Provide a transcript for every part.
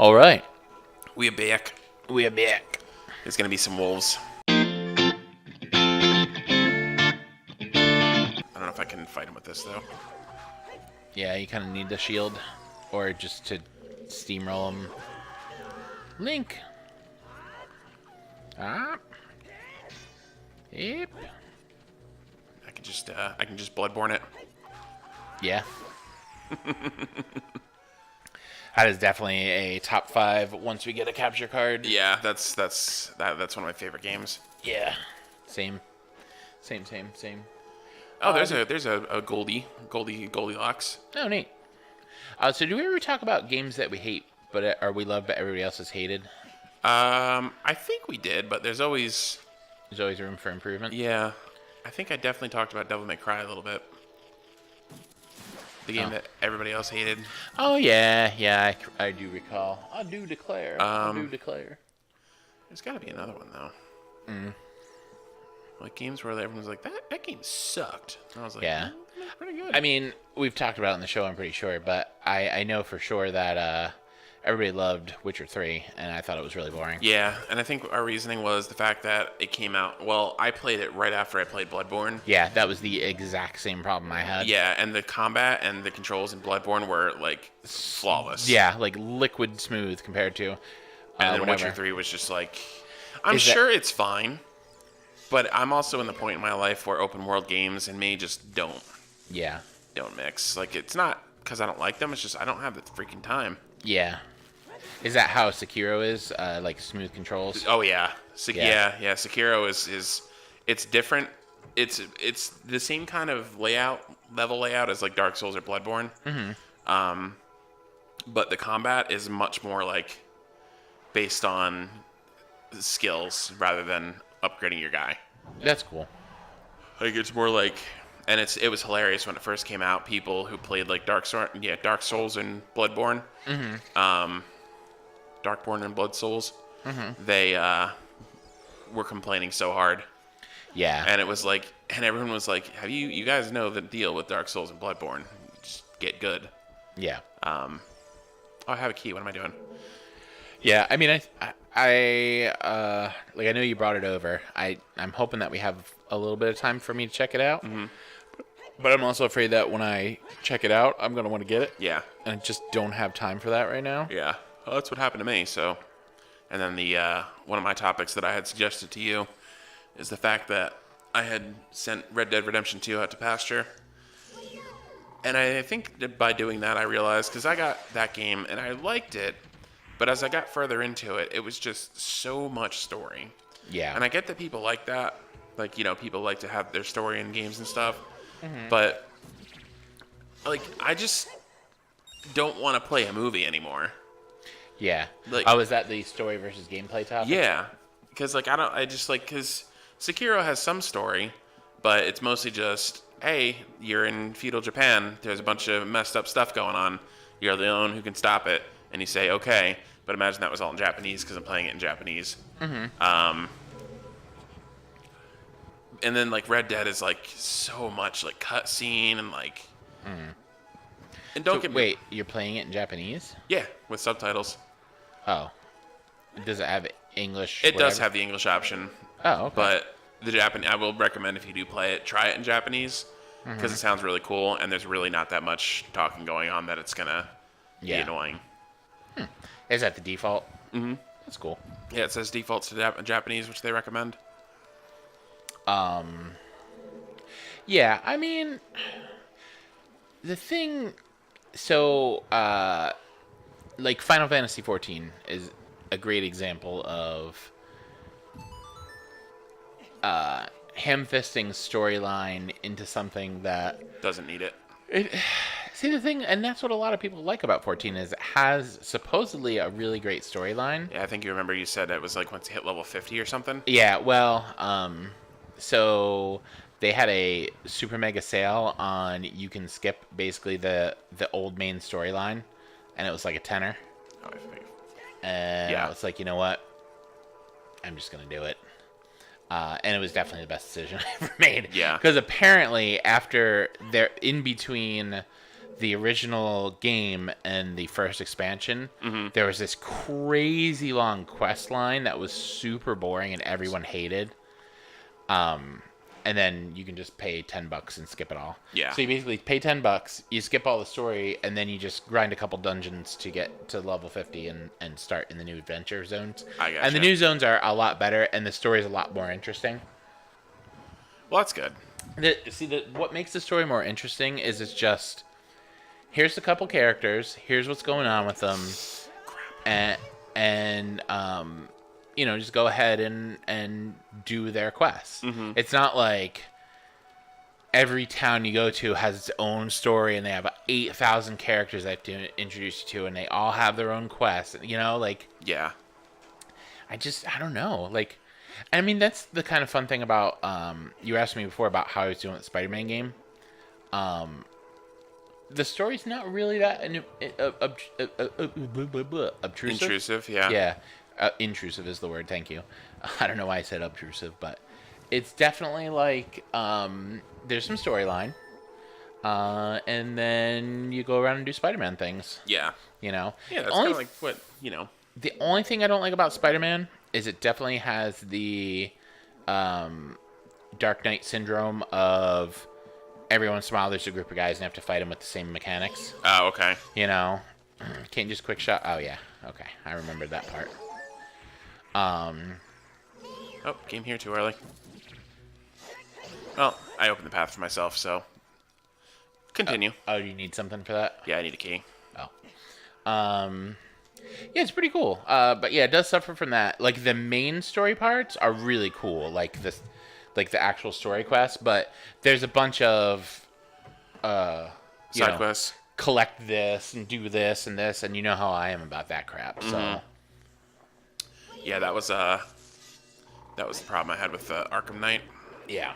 All right. We are back. We are back. There's gonna be some wolves. I don't know if I can fight him with this though. Yeah, you kind of need the shield, or just to steamroll him. Link. Ah. Yep. I can just bloodborne it. Yeah. That is definitely a top 5 once we get a capture card. Yeah, that's one of my favorite games. Yeah. Same. Oh, there's a Goldilocks. Oh, neat. So do we ever talk about games that we hate, or we love, but everybody else has hated? I think we did, but there's always room for improvement. Yeah, I think I definitely talked about Devil May Cry a little bit. The game that everybody else hated. Oh yeah, I do recall. I do declare. There's got to be another one though. Like games where everyone's like, that game sucked. And I was like, yeah, that's pretty good. I mean, we've talked about it on the show, I'm pretty sure, but I know for sure that everybody loved Witcher 3, and I thought it was really boring. Yeah, and I think our reasoning was the fact that it came out. Well, I played it right after I played Bloodborne. Yeah, that was the exact same problem I had. Yeah, and the combat and the controls in Bloodborne were like flawless. Yeah, like liquid smooth compared to. And then Witcher 3 was just like, I'm sure it's fine, but I'm also in the point in my life where open world games and me just don't mix. Like, it's not because I don't like them, it's just I don't have the freaking time. Yeah. Is that how Sekiro is? Like smooth controls? Oh yeah. Yeah. Sekiro is it's different. It's the same kind of level layout as like Dark Souls or Bloodborne. Mm-hmm. But the combat is much more like based on skills rather than upgrading your guy. That's cool. Like it's more like, and it was hilarious when it first came out. People who played like Dark Souls and Bloodborne, Darkborn and Blood Souls, they were complaining so hard. Yeah. And it was like, and everyone was like, "Have you guys know the deal with Dark Souls and Bloodborne? Just get good." Yeah. Oh, I have a key. What am I doing? Yeah, I mean, I know you brought it over. I'm hoping that we have a little bit of time for me to check it out. Mm-hmm. But I'm also afraid that when I check it out, I'm going to want to get it. Yeah. And I just don't have time for that right now. Yeah. Well, that's what happened to me. So, and then the one of my topics that I had suggested to you is the fact that I had sent Red Dead Redemption 2 out to pasture. And I think that by doing that, I realized, because I got that game and I liked it, but as I got further into it, it was just so much story. Yeah. And I get that people like that. Like, people like to have their story in games and stuff. Mm-hmm. But, like, I just don't want to play a movie anymore. Yeah. Like, is that the story versus gameplay topic? Yeah. Because, like, because Sekiro has some story, but it's mostly just, hey, you're in feudal Japan. There's a bunch of messed up stuff going on. You're the only one who can stop it. And you say, okay. But imagine that was all in Japanese because I'm playing it in Japanese. Mm-hmm. And then, like, Red Dead is, like, so much, like, cutscene and, like... Mm. And don't get me... Wait, you're playing it in Japanese? Yeah, with subtitles. Oh. Does it have English? It does have the English option. Oh, okay. But I will recommend if you do play it, try it in Japanese because it sounds really cool and there's really not that much talking going on that it's going to be annoying. Is that the default? Mm-hmm. That's cool. Yeah, it says defaults to Japanese, which they recommend. Yeah, I mean, the thing, so, like, Final Fantasy XIV is a great example of ham-fisting storyline into something that... Doesn't need it. See, the thing, and that's what a lot of people like about 14, is it has supposedly a really great storyline. Yeah, I think you remember you said it was like once you hit level 50 or something. Yeah, well, so they had a super mega sale on you can skip basically the old main storyline, and it was like a tenner. Oh, I think. And I was like, you know what? I'm just going to do it. And it was definitely the best decision I ever made. Yeah. Because apparently after they're in between the original game and the first expansion, there was this crazy long quest line that was super boring and everyone hated. And then you can just pay $10 and skip it all. Yeah. So you basically pay $10, you skip all the story, and then you just grind a couple dungeons to get to level 50 and start in the new adventure zones. I gotcha. And the new zones are a lot better, and the story is a lot more interesting. Well, that's good. What makes the story more interesting is it's just, here's a couple characters, here's what's going on with them, and just go ahead and do their quests. It's not like every town you go to has its own story and they have 8,000 characters they have to introduce you to, and they all have their own quests. Yeah. I don't know. I mean, that's the kind of fun thing about, you asked me before about how I was doing with the Spider-Man game. The story's not really that obtrusive. Intrusive, yeah. Yeah. Intrusive is the word, thank you. I don't know why I said obtrusive, but it's definitely there's some storyline. And then you go around and do Spider-Man things. Yeah. Yeah, that's kind of like what, The only thing I don't like about Spider-Man is it definitely has the Dark Knight syndrome of every once in a while there's a group of guys and have to fight them with the same mechanics. Oh, okay. Can't just quick shot. Oh, yeah. Okay, I remembered that part. Oh, came here too early. Well, I opened the path for myself, so continue. Oh, you need something for that? Yeah, I need a key. Oh. Yeah, it's pretty cool. But yeah, it does suffer from that. The main story parts are really cool, the actual story quests, but there's a bunch of Side quests. Collect this and do this, and you know how I am about that crap. So yeah, that was the problem I had with Arkham Knight. Yeah.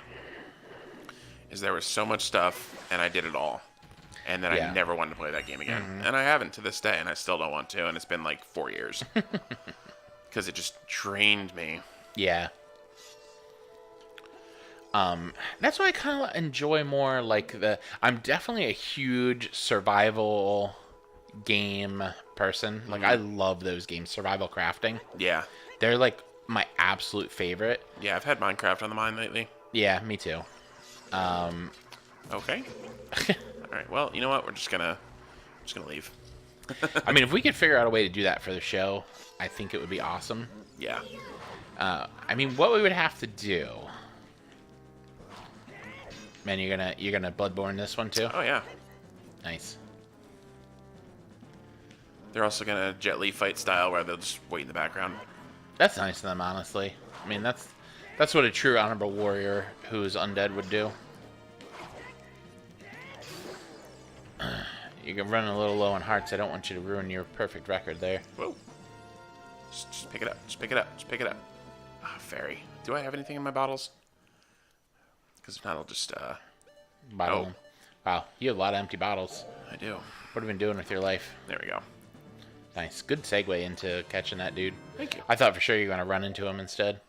Is there was so much stuff, and I did it all. And then I never wanted to play that game again. And I haven't to this day, and I still don't want to, and it's been 4 years. Because it just drained me. Yeah. That's why I kind of enjoy more, I'm definitely a huge survival game person. I love those games, survival crafting. Yeah. They're, my absolute favorite. Yeah, I've had Minecraft on the mind lately. Yeah, me too. Okay. All right. Well, you know what? We're just gonna leave. I mean, if we could figure out a way to do that for the show, I think it would be awesome. Yeah. I mean, what we would have to do. Man, you're gonna Bloodborne this one too? Oh yeah. Nice. They're also gonna Jet Li fight style, where they'll just wait in the background. That's nice of them, honestly. I mean, that's what a true honorable warrior who is undead would do. You're running a little low on hearts. I don't want you to ruin your perfect record there. Whoa. Just pick it up. Just pick it up. Just pick it up. Ah, fairy. Do I have anything in my bottles? Because if not, I'll just, Bottle. Oh. Wow, you have a lot of empty bottles. I do. What have you been doing with your life? There we go. Nice. Good segue into catching that dude. Thank you. I thought for sure you were going to run into him instead.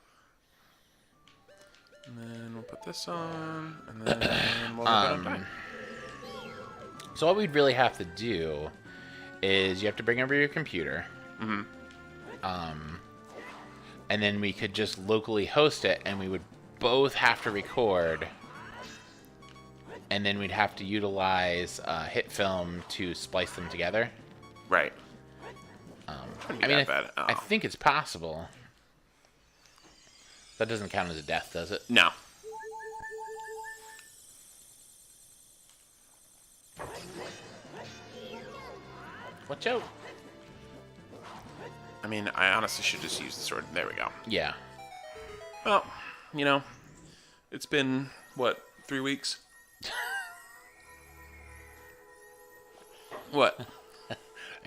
And then we'll put this on, and then we'll go on time. So what we'd really have to do is you have to bring over your computer. Mm-hmm. And then we could just locally host it, and we would both have to record. And then we'd have to utilize hit film to splice them together. Right. I mean, I think it's possible. That doesn't count as a death, does it? No. Watch out. I mean, I honestly should just use the sword. There we go. Yeah. Well, it's been, 3 weeks? What?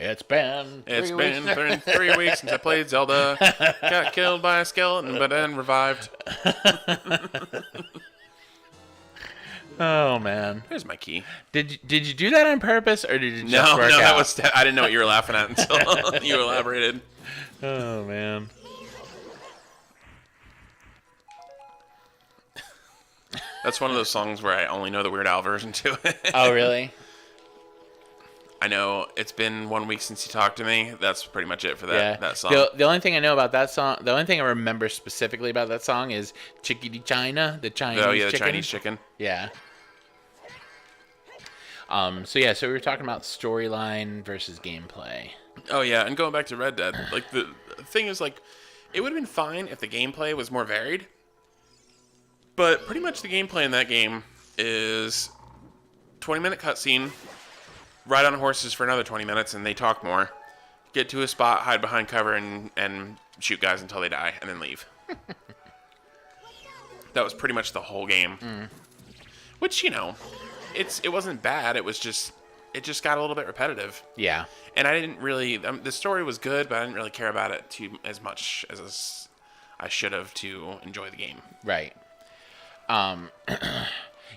It's been 3 weeks. 3 weeks since I played Zelda. Got killed by a skeleton, but then revived. Oh man! Here's my key. Did you do that on purpose, or did it just work out? I didn't know what you were laughing at until you elaborated. Oh man! That's one of those songs where I only know the Weird Al version to it. Oh really? I know it's been 1 week since you talked to me. That's pretty much it for that song. The only thing I know about that song, the only thing I remember specifically about that song is Chickadee China, the Chinese Oh, yeah, the chicken. Chinese chicken. Yeah. So we were talking about storyline versus gameplay. Oh, yeah, and going back to Red Dead, like, the thing is, like, it would have been fine if the gameplay was more varied, but pretty much the gameplay in that game is 20-minute cutscene, ride on horses for another 20 minutes, and they talk more, get to a spot, hide behind cover, and shoot guys until they die, and then leave. That was pretty much the whole game. Which, you know, it wasn't bad. It just got a little bit repetitive. Yeah. And I didn't really. The story was good, but I didn't really care about it as much as I should have to enjoy the game. Right.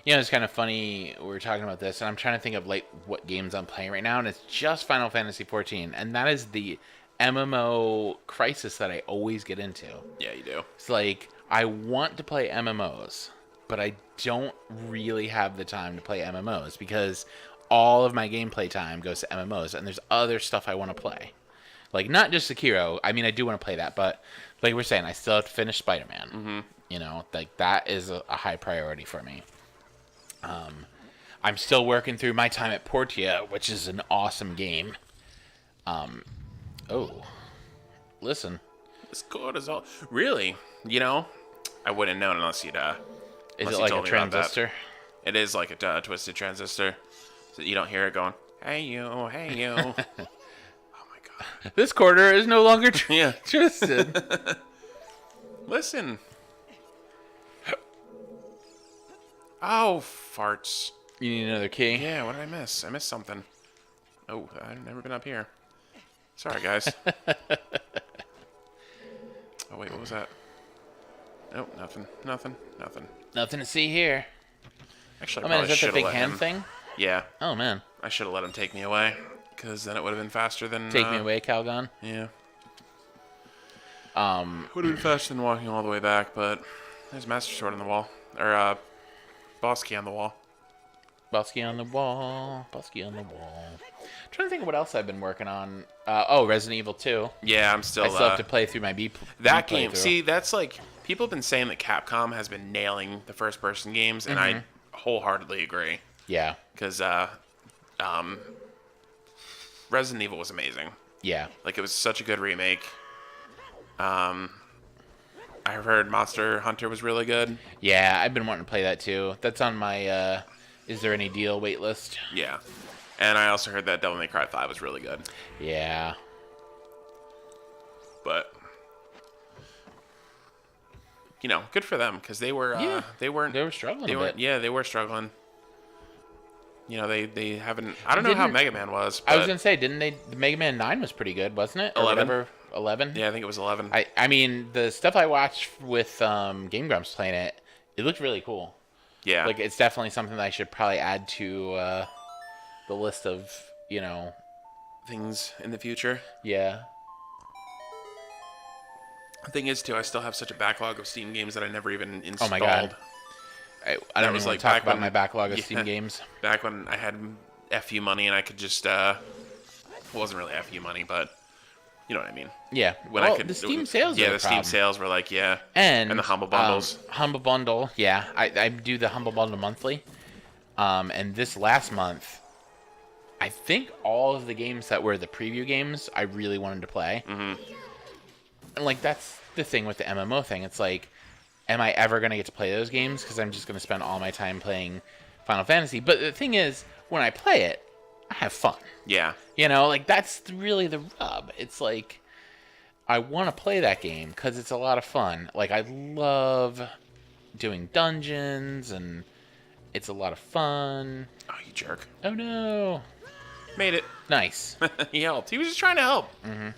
It's kind of funny we were talking about this, and I'm trying to think of like what games I'm playing right now, and it's just Final Fantasy 14, and that is the MMO crisis that I always get into. Yeah, you do. It's like I want to play MMOs, but I don't really have the time to play MMOs because all of my gameplay time goes to MMOs, and there's other stuff I want to play. Like, not just Sekiro. I mean, I do want to play that, but like we're saying, I still have to finish Spider-Man. Mm-hmm. You know, like that is a high priority for me. I'm still working through my time at Portia, which is an awesome game. Listen. This code is all... Really? You know, I wouldn't know unless you'd... Is it like a transistor? It is like a twisted transistor. So you don't hear it going, hey you, hey you. Oh my god. This quarter is no longer Yeah. twisted. Listen. Oh, farts. You need another key? Yeah, what did I miss? I missed something. Oh, I've never been up here. Sorry, guys. Oh, wait, what was that? Nope, nothing. Nothing to see here. Actually, Oh man, is that the big hand thing? Yeah. Oh man. I should have let him take me away, because then it would have been faster than... Take me away, Calgon? Yeah. Would have been faster than walking all the way back, but there's Master Sword on the wall. Or, Boss Key on the wall. Bosky on the wall. Bosky on the wall. I'm trying to think of what else I've been working on. Resident Evil 2. Yeah, I I still have to play through my that game. playthrough. See, that's like... People have been saying that Capcom has been nailing the first-person games, and I wholeheartedly agree. Yeah. Because Resident Evil was amazing. Yeah. Like, it was such a good remake. I heard Monster Hunter was really good. Yeah, I've been wanting to play that too. That's on my Is There Any Deal wait list. Yeah. And I also heard that Devil May Cry 5 was really good. Yeah. But, you know, good for them, because they were They were struggling a bit. Yeah, they were struggling. You know, they haven't... I don't know how Mega Man was, but... I was going to say, didn't they... Mega Man 9 was pretty good, wasn't it? Or 11. whatever. 11? Yeah, I think it was 11. I mean, the stuff I watched with Game Grumps playing it looked really cool. Yeah. Like, it's definitely something that I should probably add to the list of, you know... Things in the future. Yeah. The thing is, too, I still have such a backlog of Steam games that I never even installed. Oh my god. I don't even want to talk about my backlog of Steam games. Back when I had FU money and I could just... it wasn't really FU money, but... You know what I mean? Yeah. When well, the Steam sales are the Steam sales were like, yeah. And the Humble Bundles. Humble Bundle, yeah. I do the Humble Bundle monthly. And this last month, I think all of the games that were the preview games I really wanted to play. Mm-hmm. And, like, that's the thing with the MMO thing. It's like, am I ever going to get to play those games? Because I'm just going to spend all my time playing Final Fantasy. But the thing is, when I play it, I have fun. Yeah. You know, like, that's really the rub. It's like, I want to play that game because it's a lot of fun. Like, I love doing dungeons, and it's a lot of fun. Oh, you jerk. Oh, no. Made it. Nice. He helped. He was just trying to help. Mm-hmm.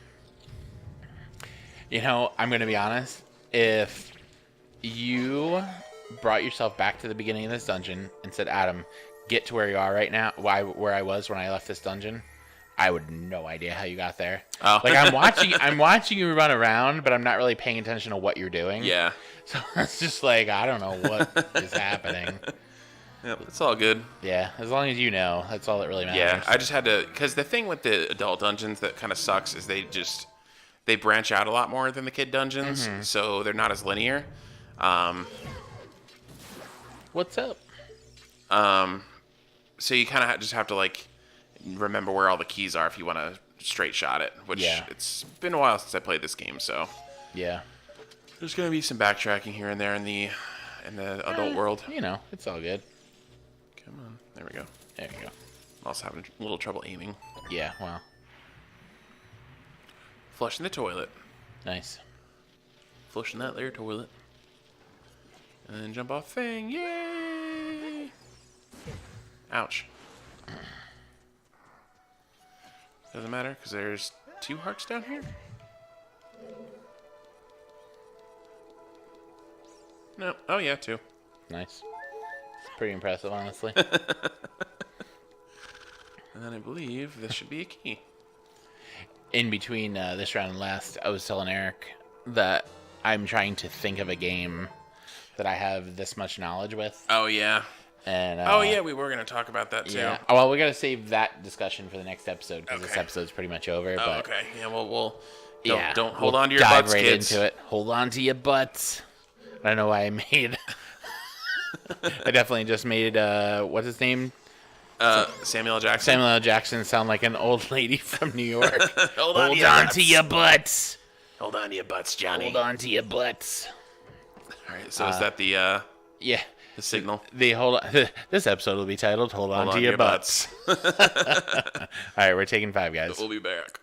You know, I'm going to be honest. If you brought yourself back to the beginning of this dungeon and said, Adam, get to where you are right now, where I was when I left this dungeon, I would have no idea how you got there. Oh. Like, I'm watching you run around, but I'm not really paying attention to what you're doing. Yeah. So it's just like, I don't know what is happening. Yep, it's all good. Yeah, as long as you know, that's all that really matters. Yeah, I just had to, because the thing with the adult dungeons that kind of sucks is they branch out a lot more than the kid dungeons, so they're not as linear. What's up? So you kind of just have to like remember where all the keys are if you want to straight shot it. Which it's been a while since I played this game, so Yeah. there's gonna be some backtracking here and there in the adult world. You know, it's all good. Come on, there we go. There you go. I'm also having a little trouble aiming. Yeah, well, Flushing the toilet. nice. Flushing that there toilet. And then jump off thing. Yay! Ouch. Doesn't matter, because there's 2 hearts down here. No. Oh, yeah, 2. Nice. It's pretty impressive, honestly. And then I believe this should be a key. In between this round and last, I was telling Eric that I'm trying to think of a game that I have this much knowledge with. Oh, yeah. And Oh, yeah, we were going to talk about that, too. yeah. Well, we got to save that discussion for the next episode because this Okay. episode's pretty much over. Oh, but okay. Yeah, well, don't we'll hold on to your dive butts, right kids. into it. Hold on to your butts. I don't know why I made. I definitely just made. What's his name? Samuel L. Jackson. Samuel L. Jackson sound like an old lady from New York. Hold on, Hold to, your on butts. to your butts. Hold on to your butts, Johnny. Hold on to your butts. All right, so is that the Yeah. signal? This episode will be titled "Hold on to your butts." All right, we're taking 5, guys. We'll be back.